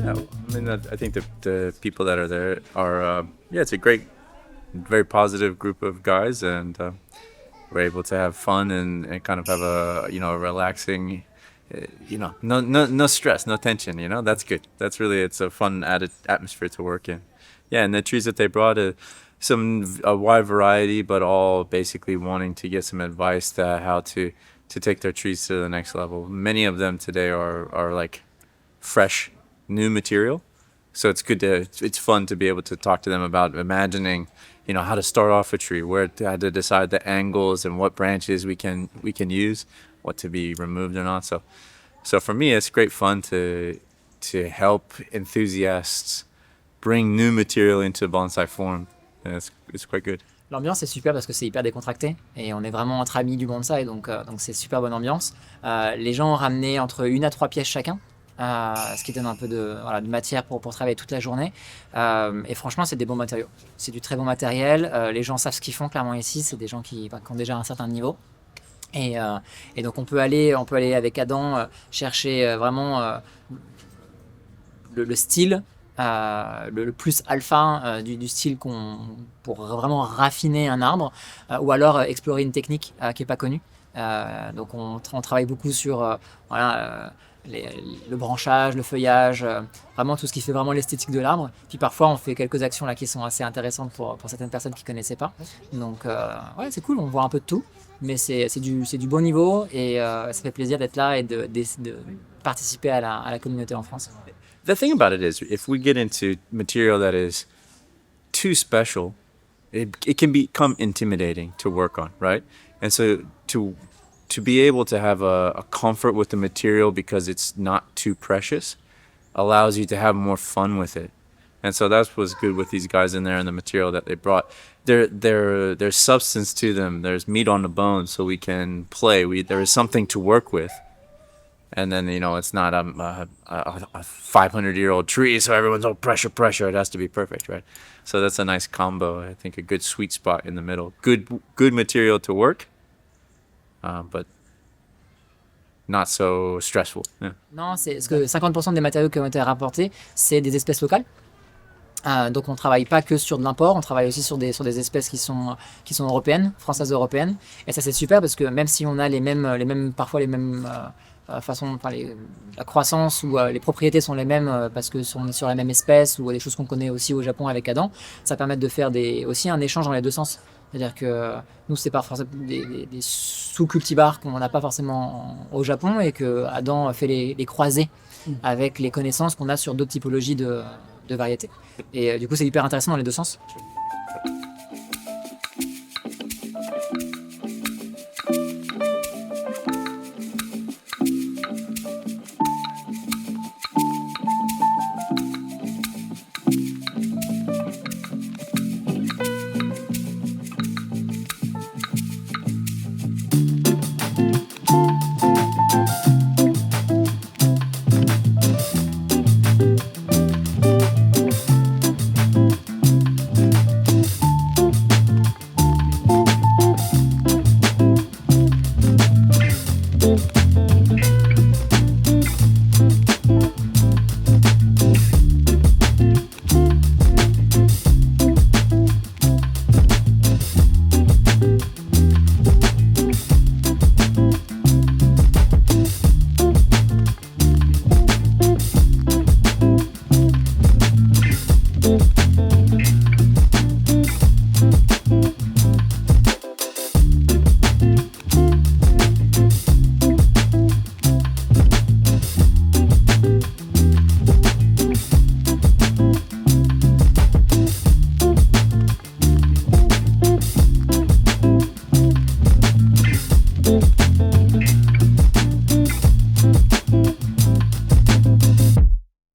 Yeah, I mean, I think the people that are there are, yeah, it's a great, very positive group of guys, and we're able to have fun and kind of have a, a relaxing, no stress, no tension. That's good. That's really, it's a fun added atmosphere to work in. Yeah, and the trees that they brought, a wide variety, but all basically wanting to get some advice to how to take their trees to the next level. Many of them today are like fresh, new material. So it's fun to be able to talk to them about imagining, how to start off a tree, how to decide the angles and what branches we can use, what to be removed or not. So for me, it's great fun to help enthusiasts bring new material into bonsai form. And it's quite good. L'ambiance est super parce que c'est hyper décontracté et on est vraiment entre amis du bonsaï, donc c'est super bonne ambiance. Les gens ont ramené entre 1 à 3 pièces chacun, ce qui donne un peu de matière pour travailler toute la journée. Et franchement, c'est des bons matériaux. C'est du très bon matériel. Les gens savent ce qu'ils font clairement ici. C'est des gens qui ont déjà un certain niveau. Et donc on peut aller avec Adam chercher vraiment le style. Le plus alpha du style pour vraiment raffiner un arbre, ou alors explorer une technique qui n'est pas connue. Donc on travaille beaucoup sur le branchage, le feuillage, vraiment tout ce qui fait vraiment l'esthétique de l'arbre. Puis parfois on fait quelques actions là qui sont assez intéressantes pour certaines personnes qui ne connaissaient pas. Donc ouais, c'est cool, on voit un peu de tout, mais c'est du bon niveau et ça fait plaisir d'être là et de participer à la communauté en France. The thing about it is, if we get into material that is too special, it can become intimidating to work on, right? And so to be able to have a comfort with the material because it's not too precious allows you to have more fun with it. And so that's what's good with these guys in there and the material that they brought. There's substance to them. There's meat on the bone, so we can play. There is something to work with. And then, it's not a 500-year-old tree, so everyone's, pressure, it has to be perfect, right? So that's a nice combo. I think a good sweet spot in the middle. Good material to work, but not so stressful. Yeah. Non, c'est parce que 50% des matériaux qui ont été rapportés, c'est des espèces locales. Donc on travaille pas que sur de l'import, on travaille aussi sur des espèces qui sont européennes, françaises européennes. Et ça c'est super parce que même si on a parfois les mêmes façons, la croissance ou les propriétés sont les mêmes parce que on est sur la même espèce ou des choses qu'on connaît aussi au Japon avec Adam, ça permet de faire aussi un échange dans les deux sens. C'est-à-dire que nous, c'est pas forcément des sous-cultivars qu'on n'a pas forcément au Japon et que Adam fait les croisés avec les connaissances qu'on a sur d'autres typologies de variétés. Et du coup, c'est hyper intéressant dans les deux sens.